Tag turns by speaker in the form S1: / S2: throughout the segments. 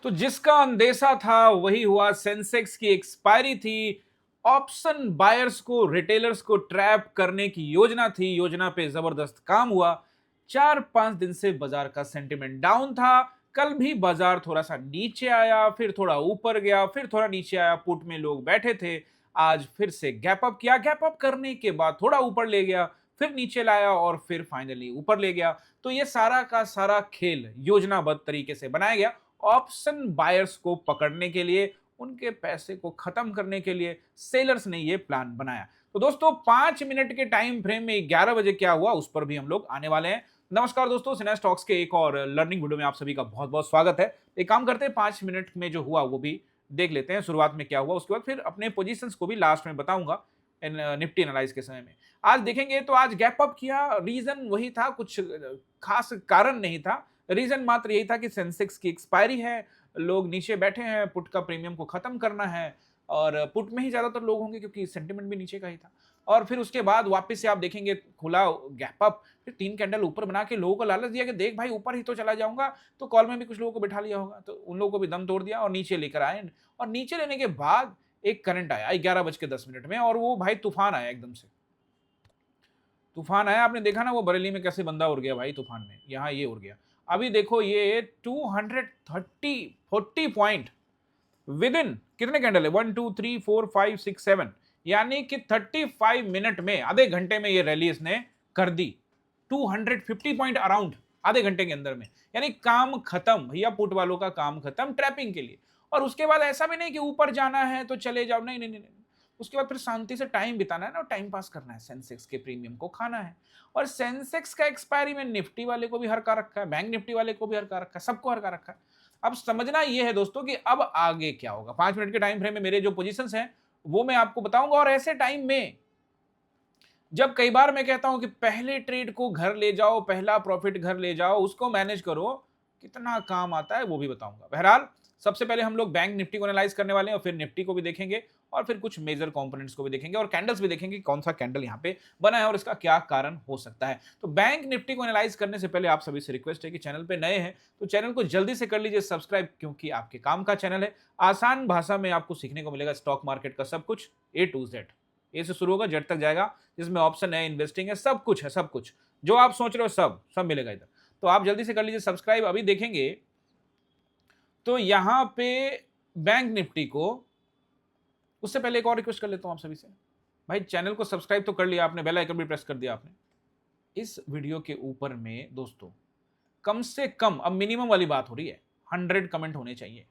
S1: तो जिसका अंदेशा था वही हुआ। सेंसेक्स की एक्सपायरी थी। ऑप्शन बायर्स को, रिटेलर्स को ट्रैप करने की योजना थी। योजना पे जबरदस्त काम हुआ। 4-5 दिन से बाजार का सेंटिमेंट डाउन था। कल भी बाजार थोड़ा सा नीचे आया, फिर थोड़ा ऊपर गया, फिर थोड़ा नीचे आया। पुट में लोग बैठे थे। आज फिर से गैप अप किया। गैप अप करने के बाद थोड़ा ऊपर ले गया, फिर नीचे लाया और फिर फाइनली ऊपर ले गया। तो ये सारा का सारा खेल योजनाबद्ध तरीके से बनाया गया ऑप्शन बायर्स को पकड़ने के लिए, उनके पैसे को खत्म करने के लिए सेलर्स ने ये प्लान बनाया। तो दोस्तों 5 मिनट के टाइम फ्रेम में 11 बजे क्या हुआ उस पर भी हम लोग आने वाले हैं। नमस्कार दोस्तों, सिन्हा स्टॉक्स के एक और लर्निंग वीडियो में आप सभी का बहुत बहुत स्वागत है। एक काम करते हैं, 5 मिनट में जो हुआ वो भी देख लेते हैं। शुरुआत में क्या हुआ, उसके बाद फिर अपने पोजीशंस को भी लास्ट में बताऊंगा निफ्टी एनालाइज के समय में। आज देखेंगे तो आज गैप अप किया। रीजन वही था, कुछ खास कारण नहीं था। रीजन मात्र यही था कि सेंसेक्स की एक्सपायरी है, लोग नीचे बैठे हैं, पुट का प्रीमियम को खत्म करना है और पुट में ही ज्यादातर लोग होंगे क्योंकि सेंटिमेंट भी नीचे का ही था। और फिर उसके बाद वापस से आप देखेंगे खुला गैप अप, फिर 3 कैंडल ऊपर बना के लोगों को लालच दिया कि देख भाई ऊपर ही तो चला जाऊंगा। तो कॉल में भी कुछ लोगों को बिठा लिया होगा, तो उन लोगों को भी दम तोड़ दिया और नीचे लेकर आए। और नीचे लेने के बाद एक करंट आया 11:10 में, और वो भाई तूफान आया, एकदम से तूफान आया। आपने देखा ना वो बरेली में कैसे बंदा उड़ गया भाई तूफान में, यहाँ ये उड़ गया। अभी देखो ये 240 पॉइंट विद इन कितने कैंडल है, 1 2 3 4 5 6 7, यानी कि 35 मिनट में, आधे घंटे में ये रैली इसने कर दी। 250 पॉइंट अराउंड आधे घंटे के अंदर में, यानी काम खत्म भैया, पुट वालों का काम खत्म ट्रैपिंग के लिए। और उसके बाद ऐसा भी नहीं कि ऊपर जाना है तो चले जाओ, नहीं नहीं नहीं, नहीं। उसके बाद फिर शांति से टाइम बिताना है ना, टाइम पास करना है, सेंसेक्स के प्रीमियम को खाना है। और सेंसेक्स का एक्सपायरी में निफ्टी वाले को भी हरका रखा है, बैंक निफ्टी वाले को भी हरका रखा है, सबको हरका रखा है। अब समझना यह है दोस्तों कि अब आगे क्या होगा। 5 मिनट के टाइम फ्रेम में मेरे जो पोजीशंस हैं वो मैं आपको बताऊंगा। और ऐसे टाइम में जब कई बार मैं कहता हूं कि पहले ट्रेड को घर ले जाओ, पहला प्रॉफिट घर ले जाओ, उसको मैनेज करो, कितना काम आता है वो भी बताऊंगा। बहरहाल सबसे पहले हम लोग बैंक निफ्टी को एनालाइज करने वाले हैं और फिर निफ्टी को भी देखेंगे और फिर कुछ मेजर कंपोनेंट्स को भी देखेंगे और कैंडल्स भी देखेंगे, कौन सा कैंडल यहां पे बना है और इसका क्या कारण हो सकता है। तो बैंक निफ्टी को एनालाइज करने से पहले आप सभी से रिक्वेस्ट है कि चैनल पे नए हैं तो चैनल को जल्दी से कर लीजिए सब्सक्राइब, क्योंकि आपके काम का चैनल है। आसान भाषा में आपको सीखने को मिलेगा स्टॉक मार्केट का सब कुछ, A to Z। ए से शुरू होगा, जेड तक जाएगा, जिसमें ऑप्शन है, इन्वेस्टिंग है, सब कुछ है, सब कुछ जो आप सोच रहे हो सब सब मिलेगा इधर। तो आप जल्दी से कर लीजिए सब्सक्राइब। अभी देखेंगे तो यहां पे बैंक निफ्टी को, उससे पहले एक और रिक्वेस्ट कर लेता हूं आप सभी से, भाई चैनल को सब्सक्राइब तो कर लिया आपने, बेल आइकन भी प्रेस कर दिया आपने। इस वीडियो के ऊपर में दोस्तों कम से कम, अब मिनिमम वाली बात हो रही है, 100 कमेंट होने चाहिए,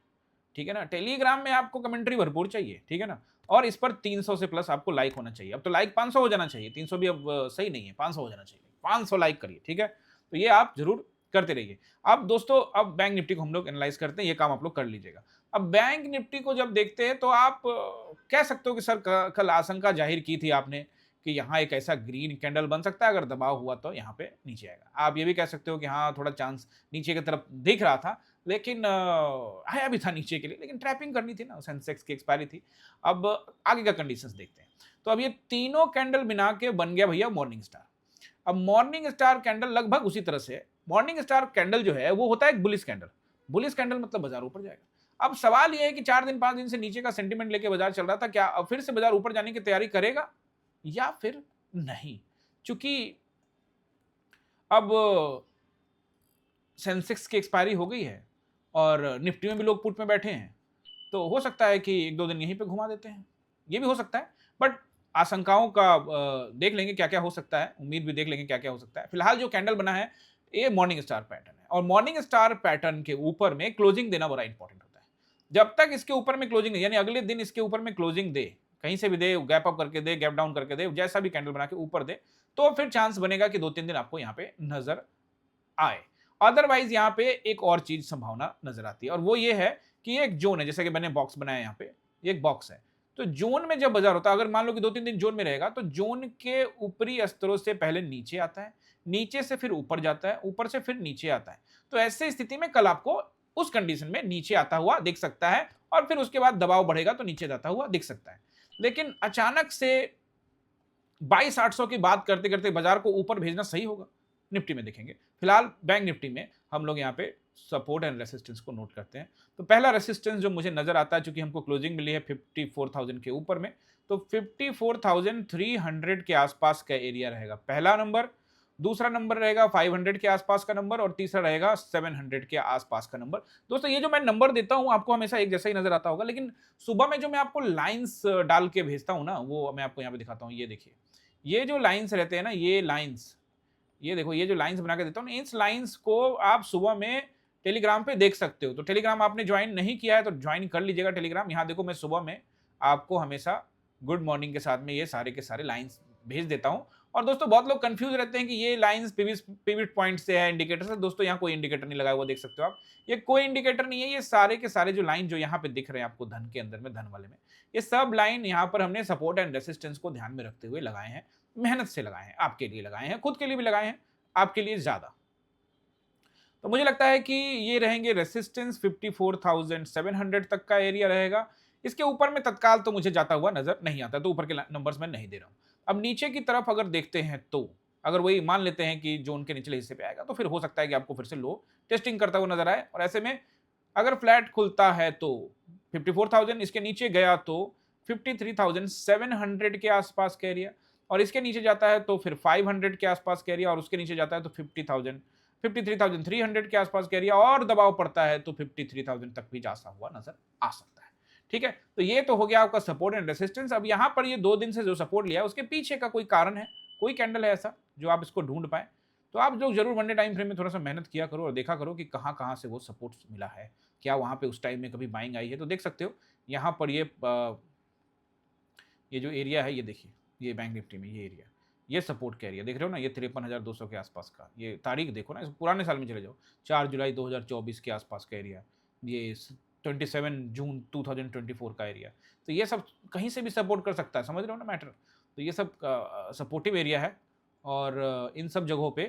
S1: ठीक है ना। टेलीग्राम में आपको कमेंट्री भरपूर चाहिए, ठीक है ना। और इस पर 300 से प्लस आपको लाइक होना चाहिए। अब तो लाइक 500 हो जाना चाहिए, 300 भी अब सही नहीं है, 500 हो जाना चाहिए। 500 लाइक करिए, ठीक है। तो ये आप जरूर करते रहिए। अब दोस्तों अब बैंक निफ्टी को हम लोग एनालाइज करते हैं, ये काम आप लोग कर लीजिएगा। अब बैंक निफ्टी को जब देखते हैं तो आप कह सकते हो कि सर कल आशंका जाहिर की थी आपने कि यहाँ एक ऐसा ग्रीन कैंडल बन सकता है, अगर दबाव हुआ तो यहाँ पे नीचे आएगा। आप ये भी कह सकते हो कि हाँ थोड़ा चांस नीचे की तरफ दिख रहा था, लेकिन आया भी था नीचे के लिए, लेकिन ट्रैपिंग करनी थी ना, सेंसेक्स की एक्सपायरी थी। अब आगे का कंडीशंस देखते हैं। तो अब ये तीनों कैंडल मिला के बन गया भैया मॉर्निंग स्टार। अब मॉर्निंग स्टार कैंडल लगभग उसी तरह से, मॉर्निंग स्टार कैंडल जो है वो होता है एक बुलिश कैंडल। बुलिश कैंडल मतलब बाजार ऊपर जाएगा। अब सवाल ये है कि 4 दिन 5 दिन से नीचे का सेंटीमेंट लेके बाजार चल रहा था, क्या अब फिर से बाजार ऊपर जाने की तैयारी करेगा या फिर नहीं। चूंकि अब सेंसेक्स की एक्सपायरी हो गई है और निफ्टी में भी लोग पुट में बैठे हैं, तो हो सकता है कि 1-2 दिन यहीं पे घुमा देते हैं, ये भी हो सकता है। बट आशंकाओं का देख लेंगे क्या क्या हो सकता है, उम्मीद भी देख लेंगे क्या क्या हो सकता है। फिलहाल जो कैंडल बना है ये मॉर्निंग स्टार पैटर्न है और मॉर्निंग स्टार पैटर्न के ऊपर में क्लोजिंग देना बड़ा इंपॉर्टेंट होता है। जब तक इसके ऊपर में क्लोजिंग यानी अगले दिन इसके ऊपर में क्लोजिंग दे, कहीं से भी दे, गैप अप करके दे, गैप डाउन करके दे, जैसा भी कैंडल बना के ऊपर दे, तो फिर चांस बनेगा कि 2-3 दिन आपको यहाँ पे नजर आए। अदरवाइज यहाँ पे एक और चीज संभावना नजर आती है और वो ये है कि ये एक जोन है, जैसे कि मैंने बॉक्स बनाया यहाँ पे, ये एक बॉक्स है। तो जोन में जब बाजार होता है, अगर मान लो कि 2-3 दिन जोन में रहेगा, तो जोन के ऊपरी स्तरों से पहले नीचे आता है, नीचे से फिर ऊपर जाता है, ऊपर से फिर नीचे आता है। तो ऐसे स्थिति में कल आपको उस कंडीशन में नीचे आता हुआ दिख सकता है और फिर उसके बाद दबाव बढ़ेगा तो नीचे जाता हुआ दिख सकता है। लेकिन अचानक से 22,800 की बात करते करते बाजार को ऊपर भेजना सही होगा? निफ्टी में देखेंगे। फिलहाल बैंक निफ्टी में हम लोग यहाँ पे सपोर्ट एंड रेसिस्टेंस को नोट करते हैं। तो पहला रेसिस्टेंस जो मुझे नजर आता है, चूंकि हमको क्लोजिंग मिली है 54,000 के ऊपर में, तो 54,300 के आसपास का एरिया रहेगा पहला नंबर। दूसरा नंबर रहेगा 500 के आसपास का नंबर, और तीसरा रहेगा 700 के आसपास का नंबर। दोस्तों ये जो मैं नंबर देता हूं आपको हमेशा एक जैसा ही नजर आता होगा, लेकिन सुबह में जो मैं आपको लाइंस डाल के भेजता हूं ना, वो मैं आपको यहाँ पे दिखाता हूँ। ये देखिए, ये जो लाइंस रहते हैं ना, ये लाइंस, ये देखो, ये जो लाइंस बना के देता हूँ, इस लाइंस को आप सुबह में टेलीग्राम पे देख सकते हो। तो टेलीग्राम आपने ज्वाइन नहीं किया है तो ज्वाइन कर लीजिएगा टेलीग्राम। यहाँ देखो, मैं सुबह में आपको हमेशा गुड मॉर्निंग के साथ में ये सारे के सारे लाइंस भेज देता हूँ। और दोस्तों बहुत लोग कंफ्यूज रहते हैं कि ये लाइंस पिविट पॉइंट से है, इंडिकेटर से। दोस्तों यहाँ कोई इंडिकेटर नहीं लगा हुआ, देख सकते हो आप, ये कोई इंडिकेटर नहीं है। ये सारे के सारे जो लाइन जो यहाँ पे दिख रहे हैं आपको धन के अंदर में, धन वाले में, ये सब लाइन यहाँ पर हमने सपोर्ट एंड रेसिस्टेंस को ध्यान में रखते हुए लगाए हैं, मेहनत से लगाए हैं, आपके लिए लगाए हैं, खुद के लिए भी लगाए हैं, आपके लिए ज्यादा। तो मुझे लगता है कि ये रहेंगे रेसिस्टेंस 54,700 तक का एरिया रहेगा। इसके ऊपर में तत्काल तो मुझे जाता हुआ नजर नहीं आता, तो ऊपर के नंबर्स मैं नहीं दे रहा हूं। अब नीचे की तरफ अगर देखते हैं, तो अगर वही मान लेते हैं कि जोन के निचले हिस्से पे आएगा, तो फिर हो सकता है कि आपको फिर से लो टेस्टिंग करता हुआ नजर आए। और ऐसे में अगर फ्लैट खुलता है तो 54,000, इसके नीचे गया तो 53,700 के आसपास का एरिया, और इसके नीचे जाता है तो फिर 500 के आसपास का एरिया, और उसके नीचे जाता है तो 53,300 के आसपास का एरिया, और दबाव पड़ता है तो 53,000 तक भी जाता हुआ नजर आ सकता है। ठीक है, तो ये तो हो गया आपका सपोर्ट एंड रेसिस्टेंस। अब यहां पर ये 2 दिन से जो सपोर्ट लिया है, उसके पीछे का कोई कारण है, कोई कैंडल है ऐसा जो आप इसको ढूंढ पाए, तो आप लोग जरूर वनडे टाइम फ्रेम में थोड़ा सा मेहनत किया करो और देखा करो कि कहां कहां से वो सपोर्ट मिला है, क्या वहां पे उस टाइम में कभी बाइंग आई है। तो देख सकते हो यहां पर ये जो एरिया है, ये देखिए, ये बैंक निफ्टी में ये एरिया, ये सपोर्ट का एरिया देख रहे हो ना, ये 53,200 के आसपास का, ये तारीख देखो ना, इस पुराने साल में चले जाओ, 4 जुलाई 2024 के आसपास का एरिया, ये 27 जून 2024 का एरिया। तो ये सब कहीं से भी सपोर्ट कर सकता है, समझ रहे हो ना मैटर। तो ये सब सपोर्टिव एरिया है, और इन सब जगहों पे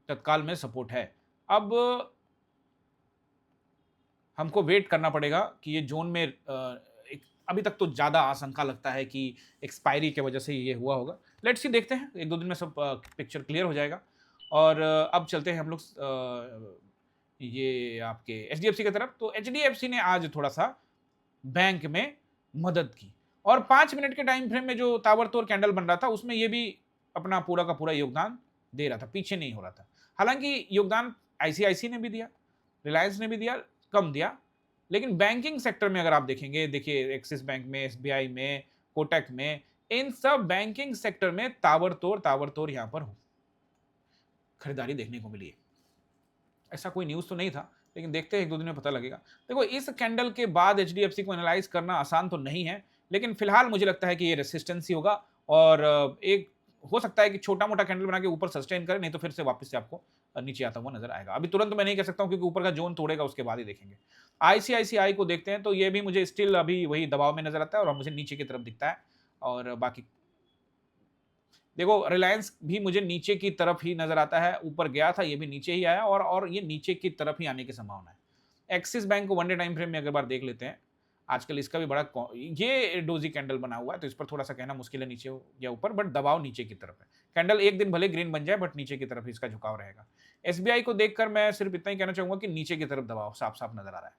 S1: तत्काल में सपोर्ट है। अब हमको वेट करना पड़ेगा कि ये जोन में अभी तक तो ज़्यादा आशंका लगता है कि एक्सपायरी की वजह से ये हुआ होगा। लेट्स सी, देखते हैं, 1-2 दिन में सब पिक्चर क्लियर हो जाएगा। और अब चलते हैं हम लोग ये आपके एचडीएफसी की तरफ। तो एचडीएफसी ने आज थोड़ा सा बैंक में मदद की, और 5 मिनट के टाइम फ्रेम में जो ताबड़तोड़ कैंडल बन रहा था, उसमें ये भी अपना पूरा का पूरा योगदान दे रहा था, पीछे नहीं हो रहा था। हालांकि योगदान आईसीआईसी ने भी दिया, रिलायंस ने भी दिया, कम दिया, लेकिन बैंकिंग सेक्टर में अगर आप देखेंगे, देखिए एक्सिस बैंक में, एसबीआई में, कोटक में, इन सब बैंकिंग सेक्टर में ताबड़तोड़ यहां पर खरीदारी देखने को मिली है। ऐसा कोई न्यूज तो नहीं था, लेकिन देखते हैं 1-2 दिन में पता लगेगा। देखो, इस कैंडल के बाद एचडीएफसी को एनालाइज करना आसान तो नहीं है, लेकिन फिलहाल मुझे लगता है कि ये रेसिस्टेंस ही होगा, और एक हो सकता है कि छोटा मोटा कैंडल बना के ऊपर सस्टेन करे, नहीं तो फिर से वापस से आपको नीचे आता हुआ नजर आएगा। अभी तुरंत मैं नहीं कह सकता हूं, क्योंकि ऊपर का जोन तोड़ेगा, उसके बाद ही देखेंगे। आईसीआईसीआई को देखते हैं, तो ये भी मुझे स्टिल अभी वही दबाव में नजर आता है, और मुझे नीचे की तरफ दिखता है। और बाकी देखो, रिलायंस भी मुझे नीचे की तरफ ही नजर आता है, ऊपर गया था, ये भी नीचे ही आया, और ये नीचे की तरफ ही आने की संभावना है। एक्सिस बैंक को वनडे टाइम फ्रेम में अगर बार देख लेते हैं, आजकल इसका भी बड़ा ये डोजी कैंडल बना हुआ है, तो इस पर थोड़ा सा कहना मुश्किल है नीचे हो या ऊपर, बट दबाव नीचे की तरफ है। कैंडल एक दिन भले ग्रीन बन जाए, बट नीचे की तरफ इसका झुकाव रहेगा। एसबीआई को देखकर मैं सिर्फ इतना ही कहना चाहूंगा कि नीचे की तरफ दबाव साफ साफ नजर आ रहा है।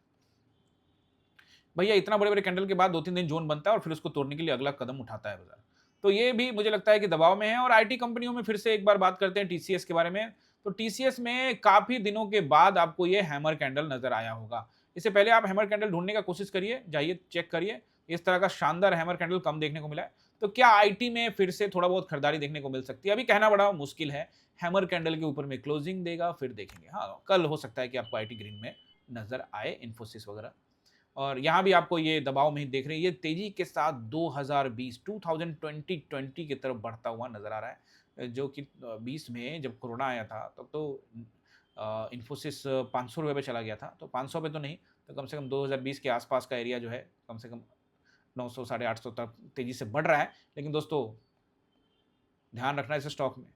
S1: भैया इतना बड़े बड़े कैंडल के बाद 2-3 दिन जोन बनता है, और फिर उसको तोड़ने के लिए अगला कदम उठाता है बाजार। तो ये भी मुझे लगता है कि दबाव में है। और आईटी कंपनियों में फिर से एक बार बात करते हैं टीसीएस के बारे में। तो टीसीएस में काफी दिनों के बाद आपको ये हैमर कैंडल नजर आया होगा। इससे पहले आप हैमर कैंडल ढूंढने का कोशिश करिए, जाइए चेक करिए, इस तरह का शानदार हैमर कैंडल कम देखने को मिला है। तो क्या आईटी में फिर से थोड़ा बहुत खरीदारी देखने को मिल सकती है? अभी कहना बड़ा मुश्किल है। हैमर कैंडल के ऊपर में क्लोजिंग देगा, फिर देखेंगे। हाँ, कल हो सकता है कि आपको आईटी ग्रीन में नजर आए, इन्फोसिस वगैरह। और यहाँ भी आपको ये दबाव में ही देख रहे हैं, ये तेजी के साथ 2020 की तरफ बढ़ता हुआ नजर आ रहा है। जो कि 20 में जब कोरोना आया था, तब तो इन्फोसिस 500 रुपये पे चला गया था। तो 500 पे तो नहीं, तो कम से कम 2020 के आसपास का एरिया जो है, कम से कम 900 850 तक तेजी से बढ़ रहा है। लेकिन दोस्तों, ध्यान रखना है इस स्टॉक में।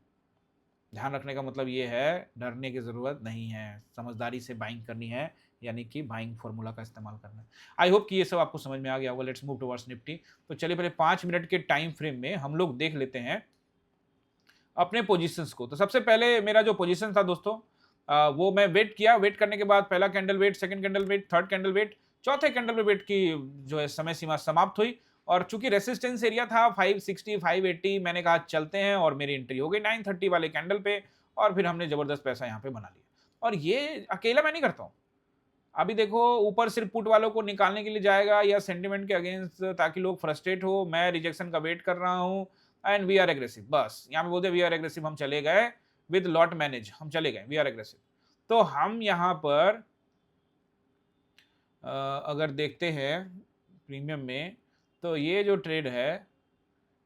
S1: ध्यान रखने का मतलब ये है, डरने की ज़रूरत नहीं है, समझदारी से बाइंग करनी है, यानी कि बाइंग फॉर्मूला का इस्तेमाल करना है। आई होप कि ये सब आपको समझ में आ गया होगा। Let's move towards Nifty. तो चलिए पहले 5 मिनट के टाइम फ्रेम में हम लोग देख लेते हैं अपने पोजीशंस को। तो सबसे पहले मेरा जो पोजीशन था दोस्तों, वो मैं वेट किया, वेट करने के बाद पहला candle wait, second candle wait, third candle wait, चौथे कैंडल पे वेट की जो है समय सीमा समाप्त हुई, और चूंकि रेसिस्टेंस एरिया था 560 580, मैंने कहा चलते हैं, और मेरी एंट्री हो गई 930 वाले कैंडल पे, और फिर हमने जबरदस्त पैसा यहाँ पे बना लिया। और ये अकेला मैं नहीं करता हूँ। अभी देखो ऊपर सिर्फ पुट वालों को निकालने के लिए जाएगा या सेंटिमेंट के अगेंस्ट, ताकि लोग फ्रस्ट्रेट हो, मैं रिजेक्शन का वेट कर रहा हूँ, एंड वी आर एग्रेसिव। बस यहाँ पे बोलते वी आर एग्रेसिव, हम चले गए विद लॉट मैनेज, हम चले गए, वी आर एग्रेसिव। तो हम यहाँ पर अगर देखते हैं प्रीमियम में, तो ये जो ट्रेड है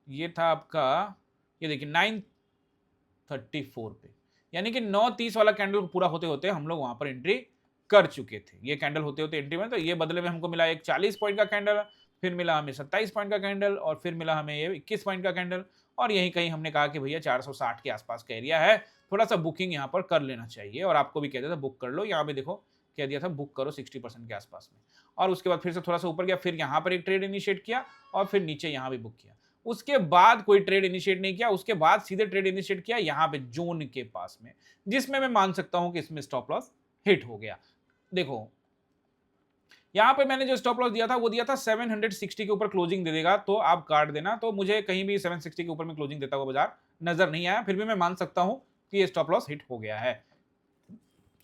S1: ये था आपका, ये देखिए 934 पे, यानी कि 930 वाला कैंडल पूरा होते होते हम लोग वहां पर एंट्री कर चुके थे। ये कैंडल होते होते एंट्री में, तो ये बदले में हमको मिला एक 40 पॉइंट का कैंडल, फिर मिला हमें 27 पॉइंट का कैंडल, और फिर मिला हमें ये 21 पॉइंट का कैंडल, और यहीं कहीं हमने कहा कि भैया 460 के आसपास का एरिया है, थोड़ा सा बुकिंग यहाँ पर कर लेना चाहिए, और आपको भी कह दिया था बुक कर लो। यहाँ पे देखो कह दिया था बुक करो 60% के आसपास में, और उसके बाद फिर से थोड़ा सा ऊपर गया, फिर यहाँ पर एक ट्रेड इनिशिएट किया, और फिर नीचे यहाँ भी बुक किया। उसके बाद कोई ट्रेड इनिशिएट नहीं किया, उसके बाद सीधे ट्रेड इनिशिएट किया यहाँ पे जोन के पास में, जिसमें मैं मान सकता हूं कि इसमें स्टॉप लॉस हिट हो गया। देखो यहां पे मैंने जो स्टॉप लॉस दिया था वो दिया था 760 के ऊपर क्लोजिंग दे देगा तो आप काट देना, तो मुझे कहीं भी 760 के ऊपर में क्लोजिंग देता हुआ बाजार नजर नहीं आया, फिर भी मैं मान सकता हूं कि ये स्टॉप लॉस हिट हो गया है।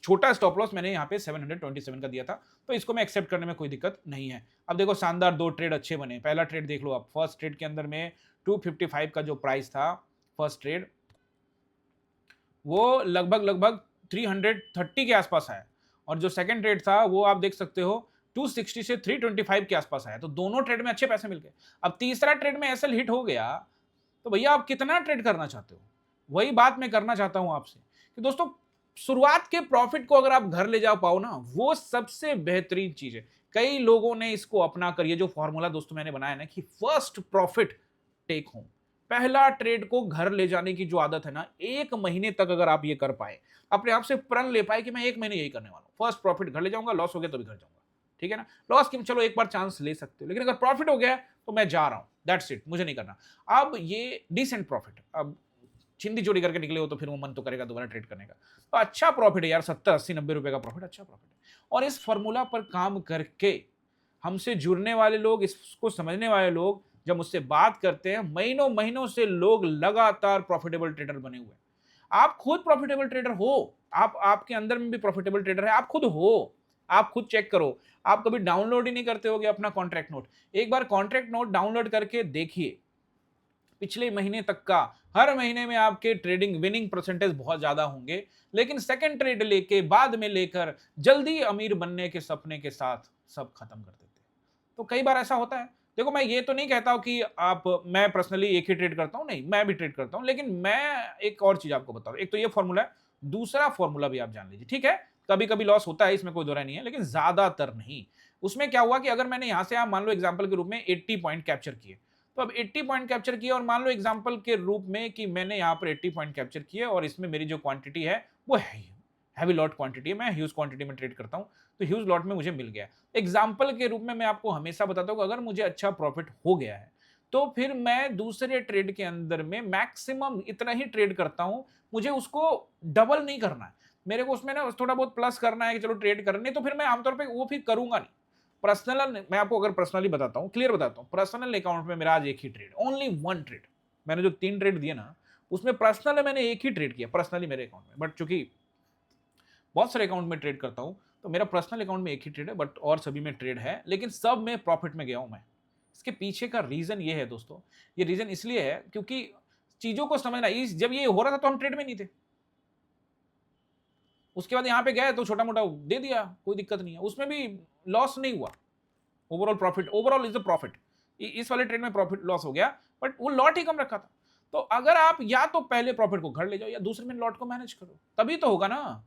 S1: छोटा स्टॉप लॉस मैंने यहाँ पे 727 का दिया था, तो इसको मैं एक्सेप्ट करने में कोई दिक्कत नहीं है। अब देखो शानदार दो ट्रेड अच्छे बने। पहला ट्रेड देख लो आप, फर्स्ट ट्रेड के अंदर में 255 का जो प्राइस था फर्स्ट ट्रेड, वो लगभग 330 के आसपास आया, और जो सेकंड ट्रेड था वो आप देख सकते हो 260 से 325 के आसपास आया, तो दोनों ट्रेड में अच्छे पैसे मिल गए। अब तीसरा ट्रेड में एसएल हिट हो गया, तो भैया आप कितना ट्रेड करना चाहते हो? वही बात मैं करना चाहता हूं आपसे कि दोस्तों शुरुआत के प्रॉफिट को अगर आप घर ले जा पाओ ना, वो सबसे बेहतरीन चीज है। कई लोगों ने इसको अपना कर, ये जो फॉर्मूला दोस्तों मैंने बनाया ना कि फर्स्ट प्रॉफिट टेक होम, पहला ट्रेड को घर ले जाने की जो आदत है ना, 1 महीने तक अगर आप ये कर पाए, अपने आप से प्रण ले पाए कि मैं 1 महीने यही करने वाला हूं, फर्स्ट प्रॉफिट घर ले जाऊंगा, लॉस हो गया तो भी घर जाऊंगा, ठीक है ना। लॉस की चलो एक बार चांस ले सकते हो, लेकिन अगर प्रॉफिट हो गया तो मैं जा रहा हूं, दैट्स इट, मुझे नहीं करना। अब ये डिसेंट प्रॉफिट, अब चिंदी चोरी करके निकले हो तो फिर वो मन तो करेगा दोबारा ट्रेड करने का, तो अच्छा प्रॉफिट है यार, 70 80 90 रुपए का प्रॉफिट, अच्छा प्रॉफिट है। और इस फॉर्मूला पर काम करके हमसे जुड़ने वाले लोग, इसको समझने वाले लोग जब मुझसे बात करते हैं, महीनों महीनों से लोग लगातार प्रॉफिटेबल ट्रेडर बने हुए हैं। आप खुद प्रॉफिटेबल ट्रेडर हो, आप आपके अंदर में भी प्रॉफिटेबल ट्रेडर है, आप खुद हो, आप खुद चेक करो। आप कभी डाउनलोड ही नहीं करते होगे अपना कॉन्ट्रैक्ट नोट, एक बार कॉन्ट्रैक्ट नोट डाउनलोड करके देखिए, पिछले महीने तक का, हर महीने में आपके ट्रेडिंग विनिंग परसेंटेज बहुत ज्यादा होंगे, लेकिन सेकंड ट्रेड लेके बाद में लेकर जल्दी अमीर बनने के सपने के साथ सब खत्म कर देते हैं। तो कई बार ऐसा होता है। देखो मैं ये तो नहीं कहता हूं कि आप, मैं पर्सनली एक ही ट्रेड करता हूं, नहीं, मैं भी ट्रेड करता हूं, लेकिन मैं एक और चीज आपको बता रहा हूं। एक तो ये फॉर्मूला है, दूसरा फॉर्मूला भी आप जान लीजिए, ठीक है। कभी कभी लॉस होता है, इसमें कोई दो राय नहीं है, लेकिन ज्यादातर नहीं। उसमें क्या हुआ कि अगर मैंने यहां से, आप मान लो एग्जाम्पल के रूप में 80 पॉइंट कैप्चर किए, तो अब 80 पॉइंट कैप्चर किए, और मान लो एग्जांपल के रूप में कि मैंने यहाँ पर 80 पॉइंट कैप्चर किए, और इसमें मेरी जो क्वांटिटी है वो हैवी लॉट क्वांटिटी है, मैं ह्यूज क्वांटिटी में ट्रेड करता हूँ, तो ह्यूज लॉट में मुझे मिल गया। एग्जांपल के रूप में मैं आपको हमेशा बताता हूँ कि अगर मुझे अच्छा प्रॉफिट हो गया है, तो फिर मैं दूसरे ट्रेड के अंदर में मैक्सिमम इतना ही ट्रेड करता हूं, मुझे उसको डबल नहीं करना है, मेरे को उसमें ना थोड़ा बहुत प्लस करना है कि चलो ट्रेड करने, तो फिर मैं आमतौर पे वो फिर करूंगा नहीं। पर्सनल, मैं आपको अगर पर्सनली बताता हूँ, क्लियर बताता हूँ, पर्सनल अकाउंट में मेरा आज एक ही ट्रेड, ओनली वन ट्रेड। मैंने जो 3 ट्रेड दिए ना, उसमें पर्सनल मैंने एक ही ट्रेड किया पर्सनली मेरे अकाउंट में, बट चूंकि बहुत सारे अकाउंट में ट्रेड करता हूं, तो मेरा पर्सनल अकाउंट में एक ही ट्रेड है, बट और सभी में ट्रेड है, लेकिन सब में प्रॉफिट में गया हूं मैं। इसके पीछे का रीजन ये है दोस्तों, ये रीजन इसलिए है क्योंकि चीजों को समझना, जब ये हो रहा था तो हम ट्रेड में नहीं थे, उसके बाद यहां पे गए तो छोटा मोटा दे दिया, कोई दिक्कत नहीं है, उसमें भी लॉस नहीं हुआ। Overall profit, overall is the profit. इस वाले ट्रेड में प्रॉफिट लॉस हो गया, बट वो लॉट ही कम रखा था। तो अगर आप या तो पहले प्रॉफिट को घर ले जाओ, या दूसरे में लॉट को मैनेज करो, तभी तो होगा ना।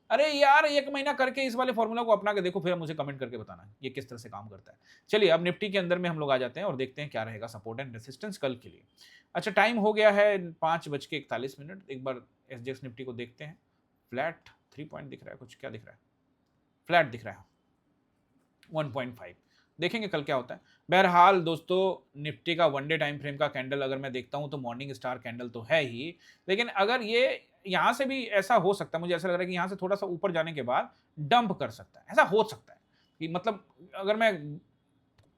S1: अरे यार 1 महीना करके इस वाले फॉर्मूला को अपना के देखो, फिर मुझे कमेंट करके बताना ये किस तरह से काम करता है। चलिए अब निफ्टी के अंदर में हम लोग आ जाते हैं और देखते हैं क्या रहेगा सपोर्ट एंड रेसिस्टेंस कल के लिए। अच्छा टाइम हो गया है 5:41, एक बार एसजीएक्स निफ्टी को देखते हैं। फ्लैट 3 पॉइंट दिख रहा है, कुछ क्या दिख रहा है, फ्लैट दिख रहा है 1.5। देखेंगे कल क्या होता है। बहरहाल दोस्तों, निफ्टी का वन डे टाइम फ्रेम का कैंडल अगर मैं देखता हूं तो मॉर्निंग स्टार कैंडल तो है ही, लेकिन अगर ये यहां से भी ऐसा हो सकता है, मुझे ऐसा लग रहा है कि यहां से थोड़ा सा ऊपर जाने के बाद डंप कर सकता है, ऐसा हो सकता है कि मतलब अगर मैं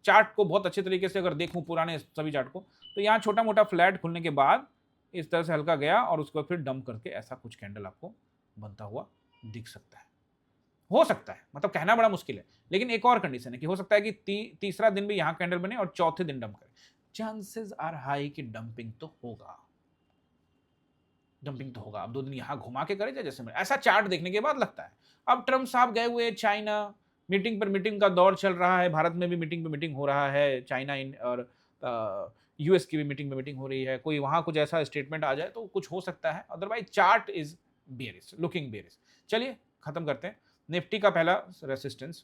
S1: चार्ट को बहुत अच्छे तरीके से अगर देखूं, पुराने सभी चार्ट को, तो यहाँ छोटा मोटा फ्लैट खुलने के बाद इस तरह से हल्का गया और उसको फिर डंप करके ऐसा कुछ कैंडल आपको बनता हुआ दिख सकता है। हो सकता है, मतलब कहना बड़ा मुश्किल है, लेकिन एक और कंडीशन है कि हो सकता है कि तीसरा दिन भी यहां कैंडल बने और चौथे दिन डंप करे। चांसेस आर हाई कि डंपिंग तो होगा, डंपिंग तो होगा। अब 2 दिन यहां घुमा के करे जैसे मैं, ऐसा चार्ट देखने के बाद लगता है। अब ट्रम्प साहब गए हुए चाइना, मीटिंग पर मीटिंग का दौर चल रहा है, भारत में भी मीटिंग पे मीटिंग हो रहा है, चाइना और यूएस की भी मीटिंग पे मीटिंग हो रही है, कोई वहां कुछ ऐसा स्टेटमेंट आ जाए तो कुछ हो सकता है, otherwise chart is bearish, looking bearish. चलिए खत्म करते हैं। निफ्टी का पहला resistance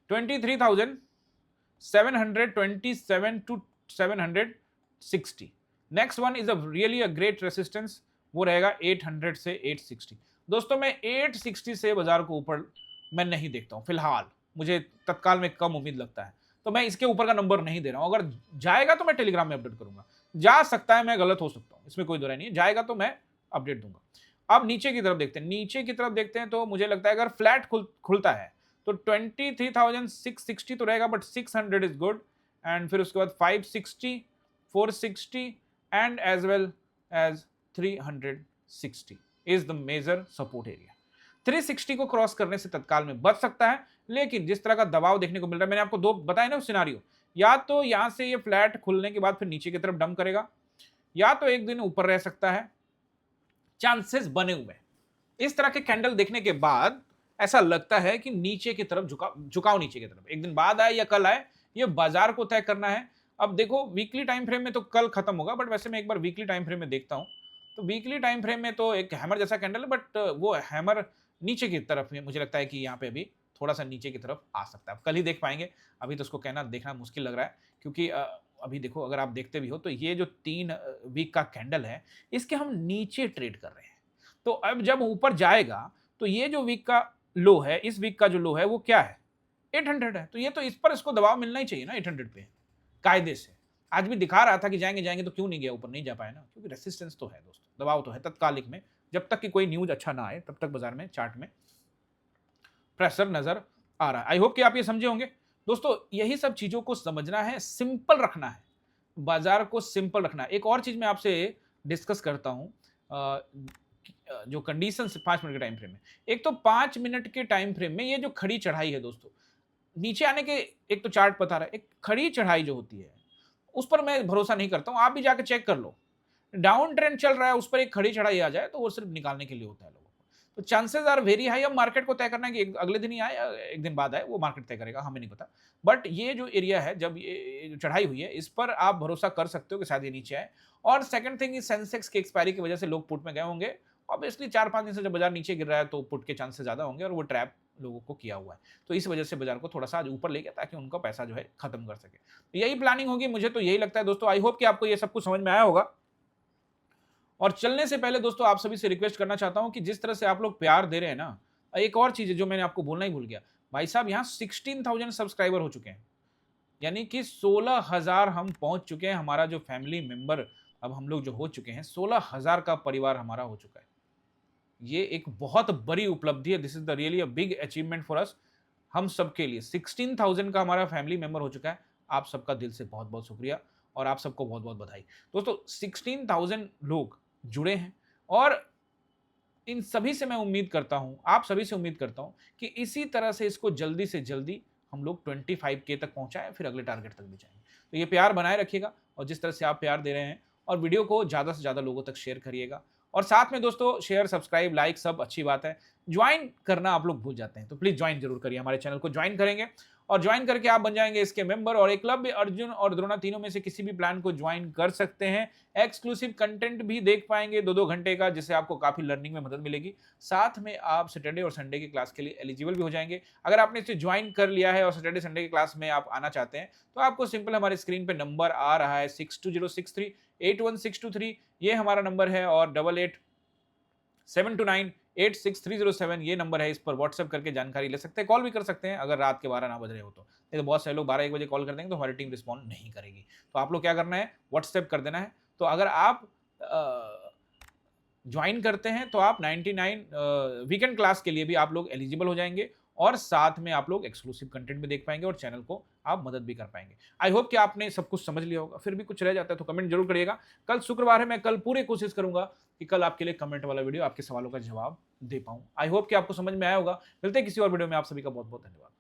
S1: 23,727 to 760। Next one is a really a great resistance, वो रहेगा 800 से 860। दोस्तों मैं 860 से बाजार को ऊपर मैं नहीं देखता हूं फिलहाल, मुझे तत्काल में कम उम्मीद लगता है, तो मैं इसके ऊपर का नंबर नहीं दे रहा हूं। अगर जाएगा तो मैं टेलीग्राम में अपडेट करूंगा, जा सकता है मैं गलत हो सकता हूं, इसमें कोई दो राय नहीं है, जाएगा तो मैं अपडेट दूंगा। अब नीचे की तरफ देखते हैं, नीचे की तरफ देखते हैं तो मुझे लगता है अगर फ्लैट खुलता है तो 23,660 तो रहेगा, बट 600 इज गुड, एंड फिर उसके बाद 560, 460 and as well as 360 is the major support area. 360 को क्रॉस करने से तत्काल में बच सकता है, लेकिन जिस तरह का दबाव देखने को मिल रहा है, मैंने आपको दो बताया ना सिनारियो, या तो यहां से ये फ्लैट खुलने के बाद फिर नीचे की तरफ डंप करेगा, या तो एक दिन ऊपर रह सकता है, चांसेस बने हुए। इस तरह के कैंडल देखने के बाद ऐसा लगता है कि नीचे की तरफ झुकाव नीचे की तरफ एक दिन बाद आए या कल आए, ये बाजार को तय करना है। अब देखो वीकली टाइम फ्रेम में तो कल खत्म होगा, बट वैसे मैं एक बार वीकली टाइम फ्रेम में देखता हूं, तो वीकली टाइम फ्रेम में तो एक हैमर जैसा कैंडल है, बट वो हैमर नीचे की तरफ में मुझे लगता है कि यहाँ पे अभी थोड़ा सा नीचे की तरफ आ सकता है, कल ही देख पाएंगे, अभी तो उसको कहना देखना मुश्किल लग रहा है, क्योंकि अभी देखो अगर आप देखते भी हो तो ये जो 3 वीक का कैंडल है, इसके हम नीचे ट्रेड कर रहे हैं, तो अब जब ऊपर जाएगा तो ये जो वीक का लो है, इस वीक का जो लो है वो क्या है, 800 है, तो ये तो इस पर इसको दबाव मिलना ही चाहिए ना 800 पे कायदे से। आज भी दिखा रहा था कि जाएंगे जाएंगे, तो क्यों नहीं गया ऊपर, नहीं जा पाया ना, क्योंकि रेसिस्टेंस तो है दोस्तों, दबाव तो है तत्कालिक में, जब तक कि कोई न्यूज अच्छा ना आए तब तक बाजार में चार्ट में प्रेशर नजर आ रहा है। आई होप कि आप ये समझे होंगे दोस्तों, यही सब चीजों को समझना है, सिंपल रखना है, बाजार को सिंपल रखना है। एक और चीज मैं आपसे डिस्कस करता हूं, जो कंडीशन 5 मिनट के टाइम फ्रेम में, एक तो 5 मिनट के टाइम फ्रेम में ये जो खड़ी चढ़ाई है दोस्तों, नीचे आने के एक तो चार्ट बता रहा है, एक खड़ी चढ़ाई जो होती है उस पर मैं भरोसा नहीं करता हूं, आप भी जाके चेक कर लो, डाउन ट्रेंड चल रहा है उस पर एक खड़ी चढ़ाई आ जाए तो वो सिर्फ निकालने के लिए होता है लोगों को, तो चांसेस आर वेरी हाई। अब मार्केट को तय करना है कि अगले दिन ही आए या एक दिन बाद आए, वो मार्केट तय करेगा, हमें नहीं पता, बट ये जो एरिया है, जब ये जो चढ़ाई हुई है, इस पर आप भरोसा कर सकते हो कि शायद ये नीचे आए। और सेकंड थिंग इज सेंसेक्स की एक्सपायरी की वजह से लोग पुट में गए होंगे, ऑब्वियसली 4-5 दिन से जब बाजार नीचे गिर रहा है तो पुट के चांसेस ज्यादा होंगे, और वो ट्रैप लोगों को किया हुआ है, तो इस वजह से बाजार को थोड़ा सा आज ऊपर ले गया ताकि उनका पैसा जो है खत्म कर सके, तो यही प्लानिंग होगी, मुझे तो यही लगता है दोस्तों। आई होप कि आपको ये सब कुछ समझ में आया होगा। और चलने से पहले दोस्तों आप सभी से रिक्वेस्ट करना चाहता हूं कि जिस तरह से आप लोग प्यार दे रहे हैं ना, एक और चीज है जो मैंने आपको बोलना ही भूल गया, भाई साहब यहाँ 16,000 सब्सक्राइबर हो चुके हैं, यानी कि 16,000 हम पहुंच चुके हैं, हमारा जो फैमिली मेंबर अब हम लोग जो हो चुके हैं, 16,000 का परिवार हमारा हो चुका है। ये एक बहुत बड़ी उपलब्धि है, this is the really a big achievement for us, हम सबके लिए 16,000 का हमारा फैमिली मेंबर हो चुका है। आप सबका दिल से बहुत बहुत शुक्रिया और आप सबको बहुत बहुत बधाई दोस्तों। 16,000 लोग जुड़े हैं, और इन सभी से मैं उम्मीद करता हूं, आप सभी से उम्मीद करता हूं कि इसी तरह से इसको जल्दी से जल्दी हम लोग 25K तक पहुंचाएं, फिर अगले टारगेट तक भी जाएंगे। तो ये प्यार बनाए रखिएगा, और जिस तरह से आप प्यार दे रहे हैं, और वीडियो को ज़्यादा से ज़्यादा लोगों तक शेयर करिएगा, और साथ में दोस्तों शेयर, सब्सक्राइब, लाइक सब अच्छी बात है, ज्वाइन करना आप लोग भूल जाते हैं, तो प्लीज़ ज्वाइन जरूर करिए, हमारे चैनल को ज्वाइन करेंगे और ज्वाइन करके आप बन जाएंगे इसके मेंबर, और एकलव्य, अर्जुन और द्रोणा तीनों में से किसी भी प्लान को ज्वाइन कर सकते हैं। एक्सक्लूसिव कंटेंट भी देख पाएंगे 2-2 घंटे का, जिससे आपको काफ़ी लर्निंग में मदद मिलेगी। साथ में आप सैटरडे और संडे की क्लास के लिए एलिजिबल भी हो जाएंगे। अगर आपने इसे ज्वाइन कर लिया है और सैटरडे संडे की क्लास में आप आना चाहते हैं, तो आपको सिंपल हमारे स्क्रीन पर नंबर आ रहा है 6206381623, ये हमारा नंबर है, और 88 729 86307 ये नंबर है, इस पर व्हाट्सएप करके जानकारी ले सकते हैं, कॉल भी कर सकते हैं अगर रात के 12 ना बज रहे हो तो। नहीं तो बहुत सारे लोग 12-1 बजे कॉल कर देंगे तो हमारी टीम रिस्पॉन्ड नहीं करेगी। तो आप लोग क्या करना है, व्हाट्सएप कर देना है। तो अगर आप ज्वाइन करते हैं तो आप 99 वीकेंड क्लास के लिए भी आप लोग एलिजिबल हो जाएंगे और साथ में आप लोग एक्सक्लूसिव कंटेंट भी देख पाएंगे और चैनल को आप मदद भी कर पाएंगे। आई होप कि आपने सब कुछ समझ लिया होगा, फिर भी कुछ रह जाता है तो कमेंट जरूर करिएगा। कल शुक्रवार है, मैं कल पूरी कोशिश करूंगा कि कल आपके लिए कमेंट वाला वीडियो आपके सवालों का जवाब दे पाऊं। आई होप कि आपको समझ में आया होगा। मिलते हैं किसी और वीडियो में, आप सभी का बहुत बहुत धन्यवाद।